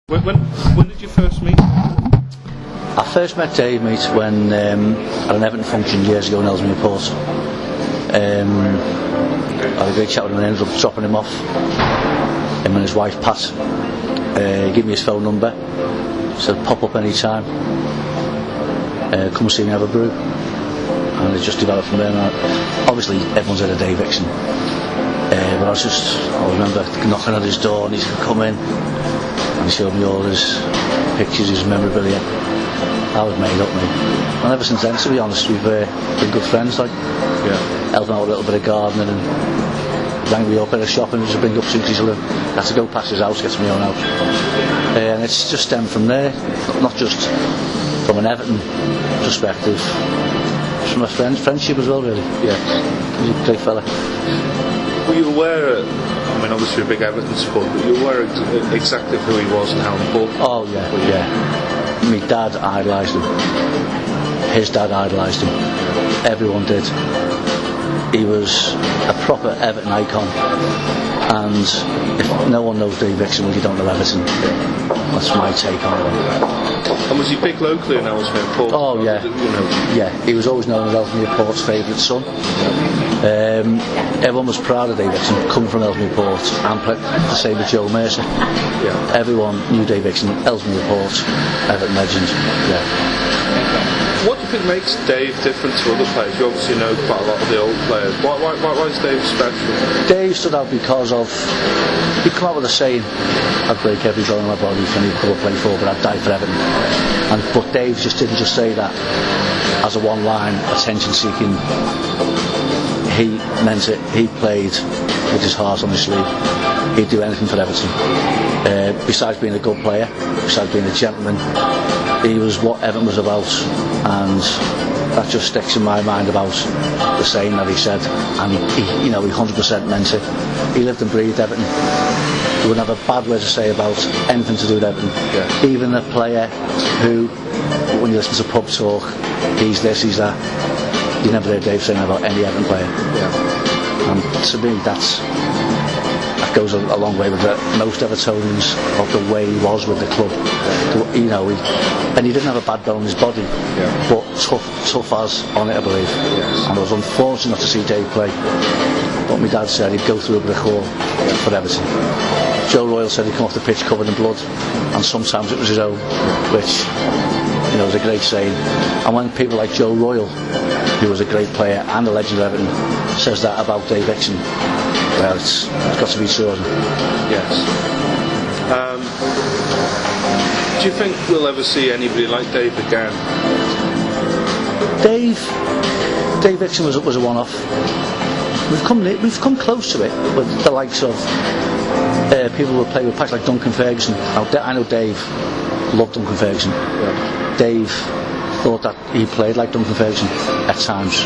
When did you first meet? I first met Dave, when at an Everton function years ago in Ellesmere Port. I had a great chat with him and ended up dropping him off. Him and his wife Pat gave me his phone number, said pop up any time, come see me have a brew, and it just developed from there. And obviously everyone's heard of Dave Hickson, but I remember knocking at his door and he said come in, and he showed me all his pictures, his memorabilia. I was made up, mate. And ever since then, to be honest, we've been good friends, like, helping out a little bit of gardening, and rang me up at a shop and just bring up suits. I had to go past his house, get to my own house. And it's just stemmed from there, not just from an Everton perspective, just from a friendship as well, really. Yeah. He's a great fella. Were you aware, I mean, obviously you're a big Everton supporter, but you were aware exactly who he was and how important? Oh, yeah. My dad idolised him. His dad idolised him. Everyone did. He was a proper Everton icon. And if no one knows Dave Hickson, well, you don't know Everton. That's my take on it. And was he big locally in Ellesmere Port? Oh, yeah. Yeah, he was always known as Ellesmere Port's favourite son. Everyone was proud of Dave Hickson coming from Ellesmere Port, and the same with Joe Mercer. Yeah. Everyone knew Dave Hickson, Ellesmere Port, Everton legend. Yeah. What do you think makes Dave different to other players? You obviously know quite a lot of the old players. Why is Dave special? Dave stood out because of, he'd come out with a saying, I'd break every bone in my body for any club I play for, but I'd die for Everton. But Dave just didn't just say that as a one-line, attention-seeking. He meant it. He played with his heart on his sleeve. He'd do anything for Everton. Besides being a good player, besides being a gentleman, he was what Everton was about, and that just sticks in my mind about the saying that he said. And he 100% meant it. He lived and breathed Everton. He wouldn't have a bad word to say about anything to do with Everton. Yeah. Even a player who, when you listen to pub talk, he's this, he's that. You never hear Dave saying about any Everton player. Yeah. And to me, that goes a long way with most Evertonians, of the way he was with the club. And he didn't have a bad bone in his body, but tough as on it, I believe. Yes. And I was unfortunate not to see Dave play. But my dad said he'd go through a brick wall for Everton. Joe Royle said he'd come off the pitch covered in blood, and sometimes it was his own, which was a great saying. And when people like Joe Royle, who was a great player and a legend of Everton, says that about Dave Hickson, well, it's got to be true. Yes. Do you think we'll ever see anybody like Dave again? Dave Hickson was a one-off. We've come close to it with the likes of people who play with players like Duncan Ferguson. I know Dave loved Duncan Ferguson. Yeah. Dave thought that he played like Duncan Ferguson at times.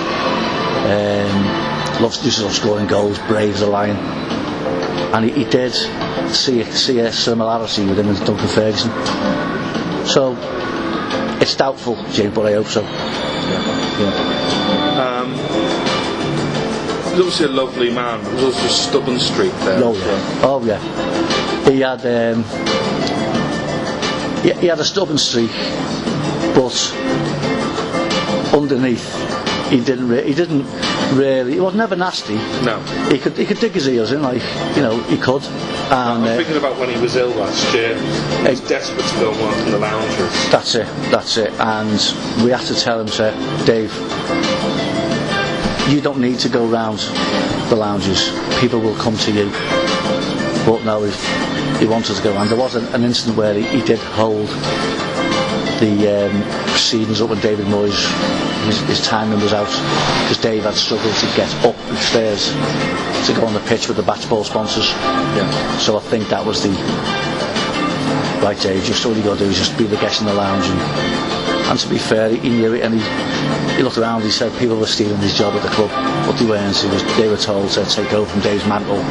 Used to love scoring goals, brave as a lion, and he did see a similarity with him and Duncan Ferguson. So it's doubtful, Jake, but I hope so. Yeah. He was obviously a lovely man. There was also a stubborn streak there. Oh yeah. He had a stubborn streak, but underneath he didn't really. He was never nasty. No. He could dig his ears in, he could. And I'm thinking about when he was ill last year. He was desperate to go and work in the lounges. That's it. And we had to tell him, sir, Dave, you don't need to go round the lounges. People will come to you. But no, he wanted to go round. There was an incident where he did hold the proceedings up when David Moyes, his timing was out, because Dave had struggled to get up the stairs to go on the pitch with the batch ball sponsors. Yeah. So I think that was the right, Dave, just all you got to do is just be the guest in the lounge. And to be fair, he knew it, and he looked around. He said people were stealing his job at the club, but they weren't. They were told to take over from Dave's mantle,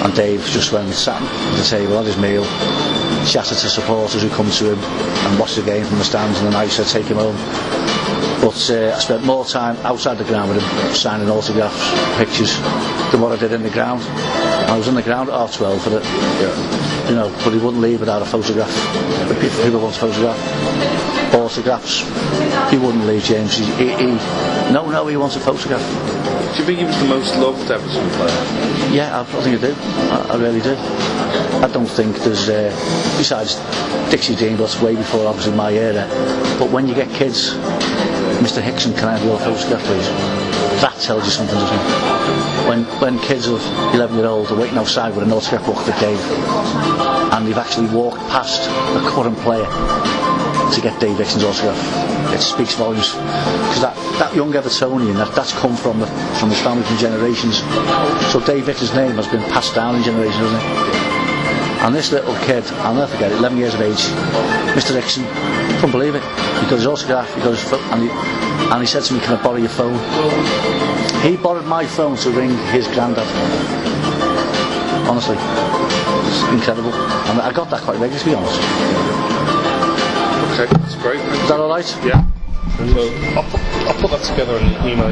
and Dave just went and sat at the table, had his meal, chatted to supporters who come to him and watched the game from the stands, and then I said take him home. But I spent more time outside the ground with him, signing autographs, pictures, than what I did in the ground. I was in the ground at 12:30 for it. Yeah. you know, but he wouldn't leave without a photograph. If people want a photograph, autographs, he wouldn't leave, James. No, he wants a photograph. Do you think he was the most loved Everton player? Yeah, I think I do. I really do. I don't think there's, besides Dixie Dean, that's way before obviously my era, but when you get kids, Mr. Hickson, can I have your photograph please? That tells you something, doesn't it? When kids of 11-year-old are waiting outside with an autograph book for Dave, and they've actually walked past a current player to get Dave Hickson's autograph, it speaks volumes. Because that young Evertonian, that's come from his family for generations. So Dave Hickson's name has been passed down in generations, hasn't it? And this little kid, I'll never forget it, 11 years of age, Mr. Hickson, couldn't believe it. He got his autograph, he got his phone, and he said to me, can I borrow your phone? He borrowed my phone to ring his granddad. Honestly, it's incredible. And I got that quite regularly, to be honest. Okay, that's great. Is that alright? Yeah. So I'll put that together and email you.